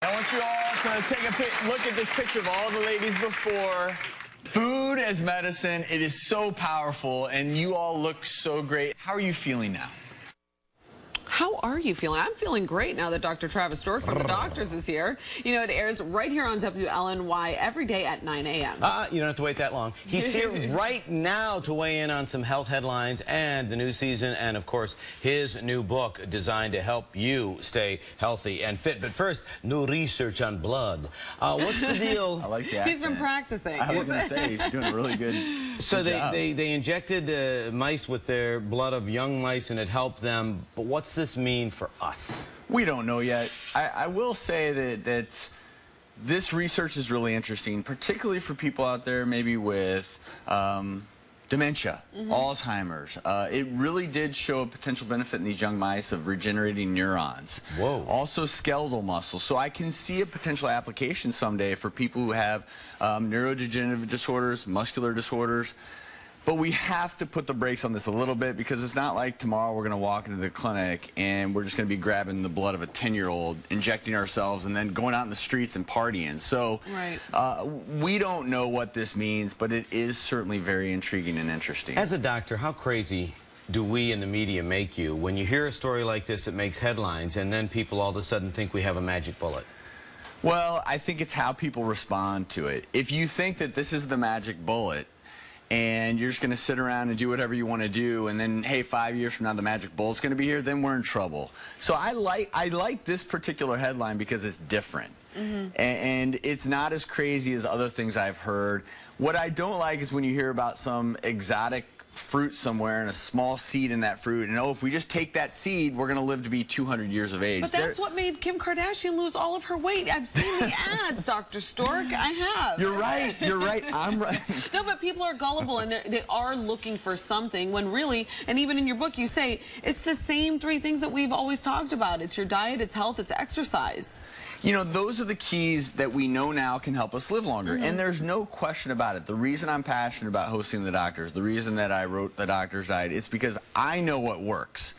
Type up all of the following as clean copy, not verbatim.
I want you all to take a look at this picture of all the ladies before. Food as medicine, it is so powerful, and you all look so great. How are you feeling now? How are you feeling? I'm feeling great now that Dr. Travis Stork from The Doctors is here. You know, it airs right here on WLNY every day at 9 a.m. You don't have to wait that long. He's here right now to weigh in on some health headlines and the new season and, of course, his new book designed to help you stay healthy and fit. But first, new research on blood. What's the deal? I like the accent. He's been practicing. I was going to say, he's doing a really good So job. they injected mice with their blood of young mice and it helped them. But what's this mean for us? We don't know yet. I will say that this research is really interesting, particularly for people out there maybe with dementia, Alzheimer's. It really did show a potential benefit in these young mice of regenerating neurons. Whoa. Also skeletal muscle. So I can see a potential application someday for people who have neurodegenerative disorders, muscular disorders. But we have to put the brakes on this a little bit because it's not like tomorrow we're going to walk into the clinic and we're just going to be grabbing the blood of a 10-year-old, injecting ourselves, and then going out in the streets and partying. So we don't know what this means, but it is certainly very intriguing and interesting. As a doctor, how crazy do we in the media make you when you hear a story like this that makes headlines and then people all of a sudden think we have a magic bullet? Well, I think it's how people respond to it. If you think that this is the magic bullet, and you're just going to sit around and do whatever you want to do, and then, hey, 5 years from now the magic bullet's going to be here, then we're in trouble. So I like this particular headline because it's different. And it's not as crazy as other things I've heard. What I don't like is when you hear about some exotic fruit somewhere and a small seed in that fruit, and oh, if we just take that seed, we're going to live to be 200 years of age. But that's what made Kim Kardashian lose all of her weight. I've seen the ads, Dr. Stork. I have. You're right. You're right. I'm right. No, but people are gullible, and they are looking for something when really, and even in your book, you say it's the same three things that we've always talked about. It's your diet, it's health, it's exercise. You know, those are the keys that we know now can help us live longer. And there's no question about it. The reason I'm passionate about hosting The Doctors, the reason that I wrote The Doctor's Diet, is because I know what works.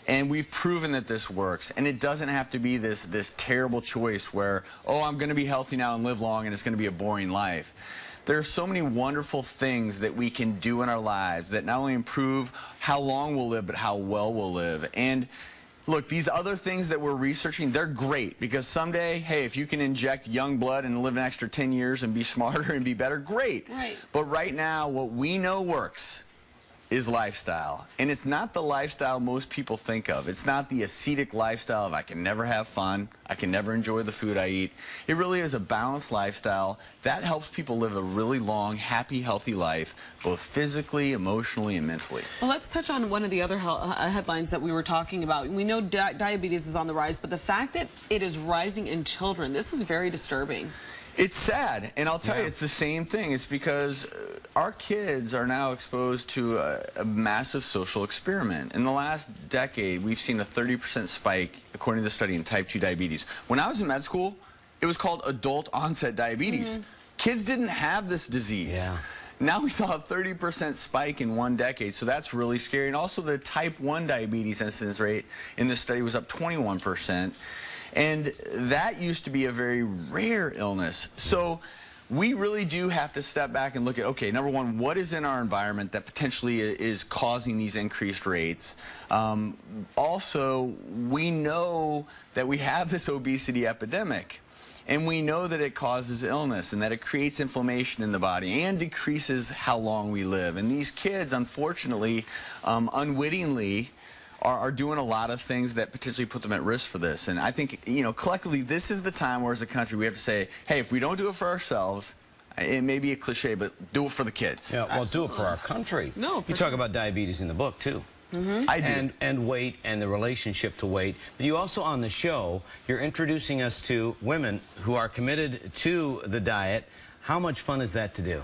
And we've proven that this works. And it doesn't have to be this terrible choice where, oh, I'm going to be healthy now and live long and it's going to be a boring life. There are so many wonderful things that we can do in our lives that not only improve how long we'll live, but how well we'll live. And look, these other things that we're researching, they're great because someday, hey, if you can inject young blood and live an extra 10 years and be smarter and be better, great. Right. But right now, what we know works is lifestyle. And it's not the lifestyle most people think of. It's not the ascetic lifestyle of I can never have fun, I can never enjoy the food I eat. It really is a balanced lifestyle that helps people live a really long, happy, healthy life, both physically, emotionally, and mentally. Well, let's touch on one of the other headlines that we were talking about. We know diabetes is on the rise, but the fact that it is rising in children, this is very disturbing. It's sad, and I'll tell you, it's the same thing. It's because our kids are now exposed to a massive social experiment. In the last decade, we've seen a 30% spike, according to the study, in type 2 diabetes. When I was in med school, it was called adult onset diabetes. Kids didn't have this disease. Now we saw a 30% spike in 1 decade, so that's really scary. And also the type 1 diabetes incidence rate in this study was up 21%. And that used to be a very rare illness. So we really do have to step back and look at, okay, number one, what is in our environment that potentially is causing these increased rates? Also, we know that we have this obesity epidemic. And we know that it causes illness and that it creates inflammation in the body and decreases how long we live. And these kids, unfortunately, unwittingly, are doing a lot of things that potentially put them at risk for this. And I think, you know, collectively, this is the time where as a country we have to say, hey, if we don't do it for ourselves, it may be a cliche, but do it for the kids. Yeah, well, do it for our country. No, you talk about diabetes in the book, too. I do. And weight and the relationship to weight. But you also, on the show, you're introducing us to women who are committed to the diet. How much fun is that to do?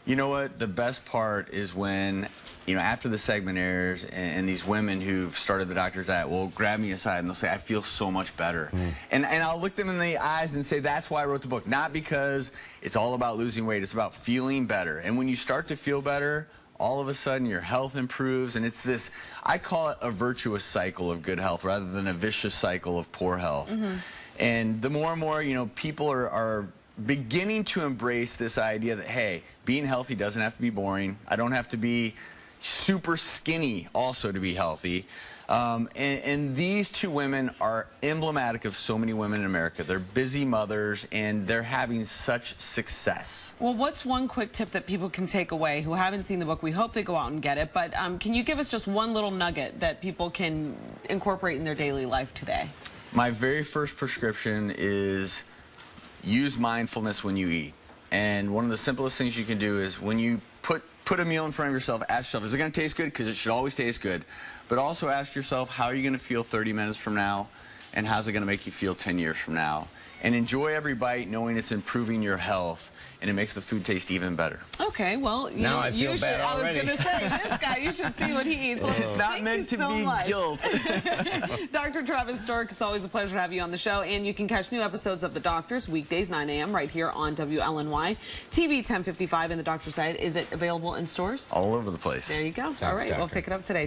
You know what? The best part is when, you know, after the segment airs and these women who've started the Doctor's Diet will grab me aside and they'll say, I feel so much better. And I'll look them in the eyes and say, that's why I wrote the book. Not because it's all about losing weight. It's about feeling better. And when you start to feel better, all of a sudden your health improves. And it's this, I call it a virtuous cycle of good health rather than a vicious cycle of poor health. And the more and more, you know, people are beginning to embrace this idea that, hey, being healthy doesn't have to be boring. I don't have to be super skinny also to be healthy. And these two women are emblematic of so many women in America. They're busy mothers, and they're having such success. Well, what's one quick tip that people can take away who haven't seen the book? We hope they go out and get it, but can you give us just one little nugget that people can incorporate in their daily life today? My very first prescription is use mindfulness when you eat. And one of the simplest things you can do is when you put a meal in front of yourself, ask yourself, is it going to taste good? Because it should always taste good. But also ask yourself, how are you going to feel 30 minutes from now? And how's it going to make you feel 10 years from now? And enjoy every bite knowing it's improving your health, and it makes the food taste even better. Okay, well, now I feel bad already. I was going to say, this guy, you should see what he eats. It's not meant to be guilt. Dr. Travis Stork, it's always a pleasure to have you on the show, and you can catch new episodes of The Doctors weekdays 9 a.m. right here on WLNY. TV 1055 and The Doctor's Diet. Is it available in stores? All over the place. There you go. Thanks, All right, Doctor. we'll pick it up today.